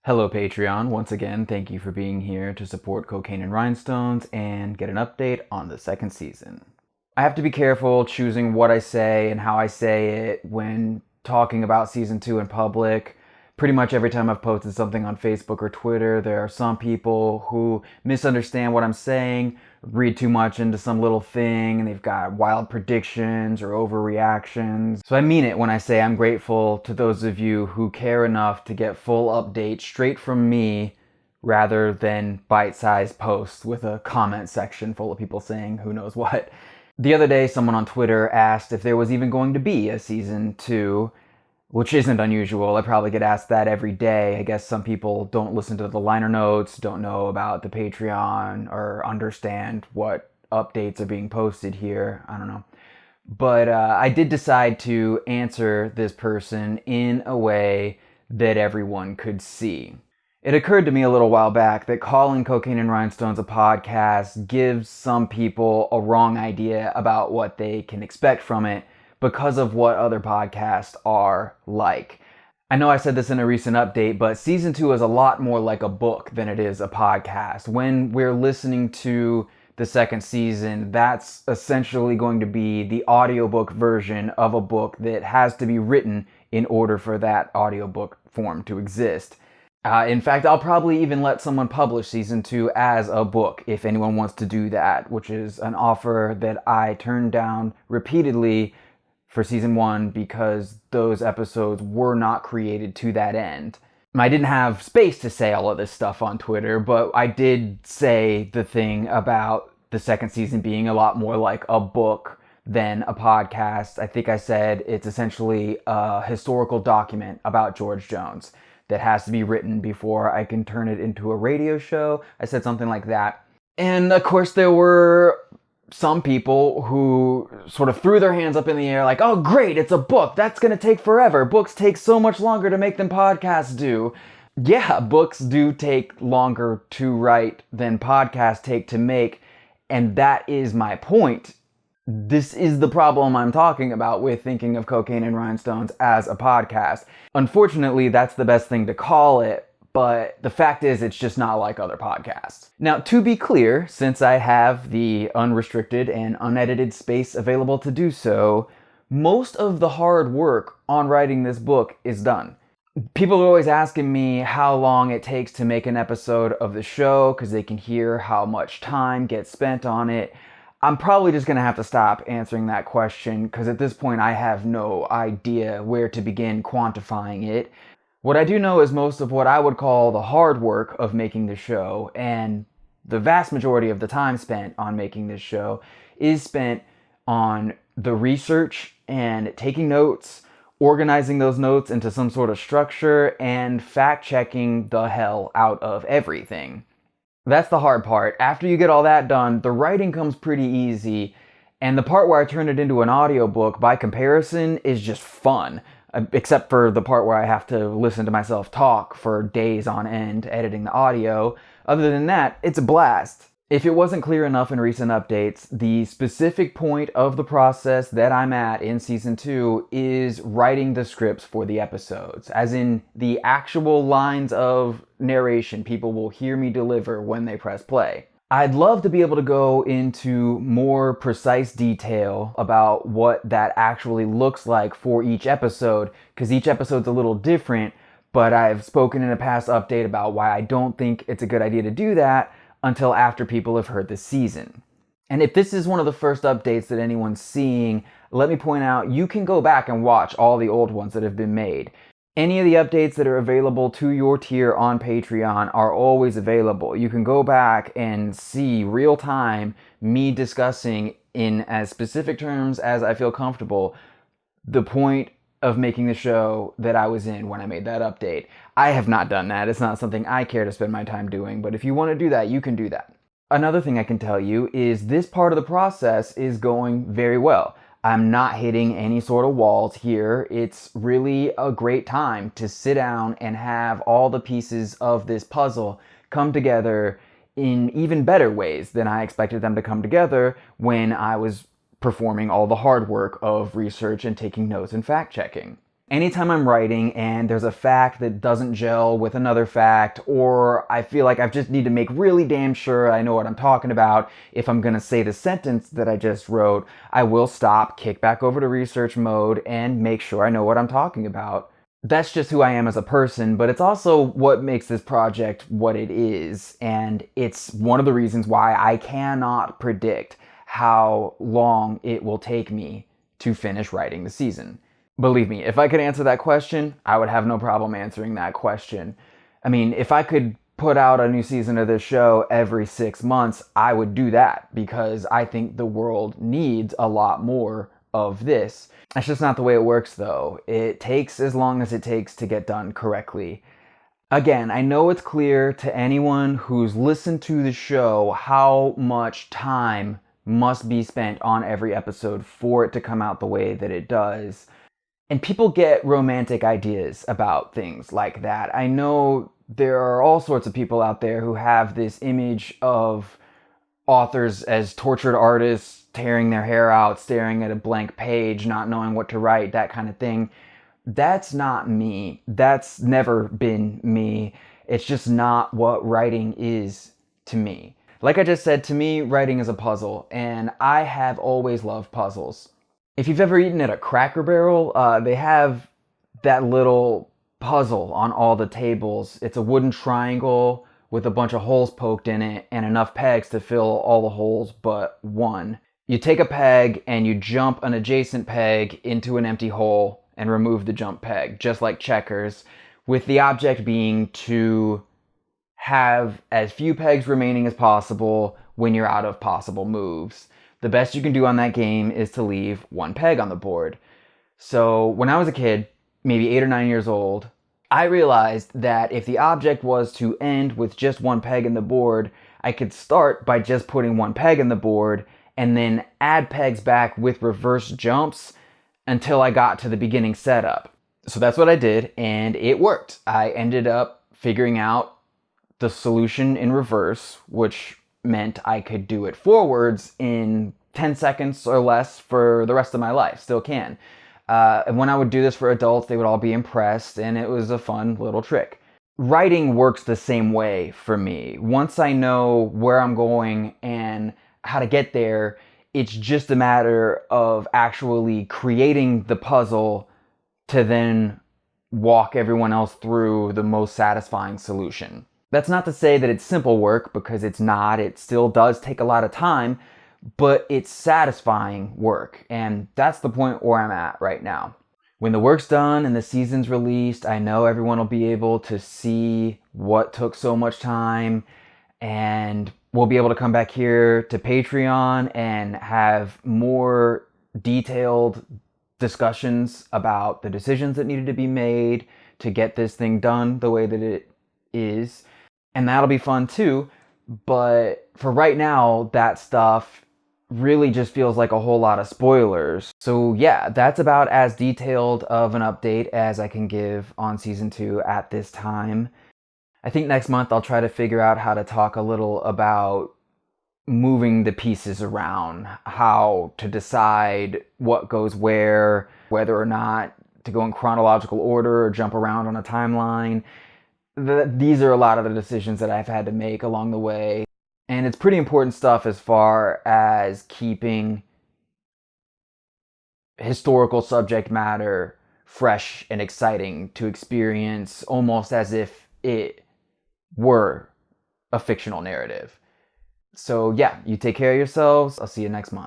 Hello Patreon, once again thank you for being here to support Cocaine and Rhinestones and get an update on the second season. I have to be careful choosing what I say and how I say it when talking about season 2 in public. Pretty much every time I've posted something on Facebook or Twitter, there are some people who misunderstand what I'm saying, read too much into some little thing, and they've got wild predictions or overreactions. So I mean it when I say I'm grateful to those of you who care enough to get full updates straight from me rather than bite-sized posts with a comment section full of people saying who knows what. The other day, someone on Twitter asked if there was even going to be a season 2, which isn't unusual. I probably get asked that every day. I guess some people don't listen to the liner notes, don't know about the Patreon, or understand what updates are being posted here. I don't know. But I did decide to answer this person in a way that everyone could see. It occurred to me a little while back that calling Cocaine and Rhinestones a podcast gives some people a wrong idea about what they can expect from it because of what other podcasts are like. I know I said this in a recent update, but season 2 is a lot more like a book than it is a podcast. When we're listening to the second season, that's essentially going to be the audiobook version of a book that has to be written in order for that audiobook form to exist. In fact, I'll probably even let someone publish season 2 as a book if anyone wants to do that, which is an offer that I turned down repeatedly for season 1 because those episodes were not created to that end. I didn't have space to say all of this stuff on Twitter, but I did say the thing about the second season being a lot more like a book than a podcast. I think I said it's essentially a historical document about George Jones that has to be written before I can turn it into a radio show. I said something like that. And of course there were some people who sort of threw their hands up in the air like, oh great, it's a book, that's gonna take forever. Books take so much longer to make than podcasts do. Yeah, books do take longer to write than podcasts take to make, and that is my point. This is the problem I'm talking about with thinking of Cocaine and Rhinestones as a podcast. Unfortunately, that's the best thing to call it, but the fact is it's just not like other podcasts. Now, to be clear, since I have the unrestricted and unedited space available to do so, most of the hard work on writing this book is done. People are always asking me how long it takes to make an episode of the show because they can hear how much time gets spent on it. I'm probably just going to have to stop answering that question because at this point I have no idea where to begin quantifying it. What I do know is most of what I would call the hard work of making the show, and the vast majority of the time spent on making this show, is spent on the research and taking notes, organizing those notes into some sort of structure, and fact-checking the hell out of everything. That's the hard part. After you get all that done, the writing comes pretty easy, and the part where I turn it into an audiobook, by comparison, is just fun. Except for the part where I have to listen to myself talk for days on end editing the audio. Other than that, it's a blast. If it wasn't clear enough in recent updates, the specific point of the process that I'm at in season 2 is writing the scripts for the episodes, as in the actual lines of narration people will hear me deliver when they press play. I'd love to be able to go into more precise detail about what that actually looks like for each episode, because each episode's a little different, but I've spoken in a past update about why I don't think it's a good idea to do that until after people have heard the season. And if this is one of the first updates that anyone's seeing, let me point out, you can go back and watch all the old ones that have been made. Any of the updates that are available to your tier on Patreon are always available. You can go back and see real time me discussing in as specific terms as I feel comfortable the point of making the show that I was in when I made that update. I have not done that. It's not something I care to spend my time doing, but if you want to do that, you can do that. Another thing I can tell you is this part of the process is going very well. I'm not hitting any sort of walls here. It's really a great time to sit down and have all the pieces of this puzzle come together in even better ways than I expected them to come together when I was performing all the hard work of research and taking notes and fact-checking. Anytime I'm writing and there's a fact that doesn't gel with another fact, or I feel like I just need to make really damn sure I know what I'm talking about if I'm gonna say the sentence that I just wrote, I will stop, kick back over to research mode, and make sure I know what I'm talking about. That's just who I am as a person, but it's also what makes this project what it is, and it's one of the reasons why I cannot predict how long it will take me to finish writing the season. Believe me, if I could answer that question, I would have no problem answering that question. I mean, if I could put out a new season of this show every 6 months, I would do that because I think the world needs a lot more of this. That's just not the way it works, though. It takes as long as it takes to get done correctly. Again, I know it's clear to anyone who's listened to the show how much time must be spent on every episode for it to come out the way that it does. And people get romantic ideas about things like that. I know there are all sorts of people out there who have this image of authors as tortured artists, tearing their hair out, staring at a blank page, not knowing what to write, that kind of thing. That's not me. That's never been me. It's just not what writing is to me. Like I just said, to me, writing is a puzzle, and I have always loved puzzles. If you've ever eaten at a Cracker Barrel, they have that little puzzle on all the tables. It's a wooden triangle with a bunch of holes poked in it and enough pegs to fill all the holes but one. You take a peg and you jump an adjacent peg into an empty hole and remove the jump peg, just like checkers, with the object being to have as few pegs remaining as possible when you're out of possible moves. The best you can do on that game is to leave one peg on the board. So when I was a kid, maybe 8 or 9 years old, I realized that if the object was to end with just one peg in the board, I could start by just putting one peg in the board and then add pegs back with reverse jumps until I got to the beginning setup. So that's what I did, and it worked. I ended up figuring out the solution in reverse, which meant I could do it forwards in 10 seconds or less for the rest of my life. Still can. And when I would do this for adults, they would all be impressed, and it was a fun little trick. Writing works the same way for me. Once I know where I'm going and how to get there, it's just a matter of actually creating the puzzle to then walk everyone else through the most satisfying solution. That's not to say that it's simple work, because it's not. It still does take a lot of time, but it's satisfying work, and that's the point where I'm at right now. When the work's done and the season's released, I know everyone will be able to see what took so much time, and we'll be able to come back here to Patreon and have more detailed discussions about the decisions that needed to be made to get this thing done the way that it is. And that'll be fun too. But for right now, that stuff really just feels like a whole lot of spoilers. So yeah, that's about as detailed of an update as I can give on season 2 at this time. I think next month I'll try to figure out how to talk a little about moving the pieces around, how to decide what goes where, whether or not to go in chronological order or jump around on a timeline. These are a lot of the decisions that I've had to make along the way. And it's pretty important stuff as far as keeping historical subject matter fresh and exciting to experience, almost as if it were a fictional narrative. So yeah, you take care of yourselves. I'll see you next month.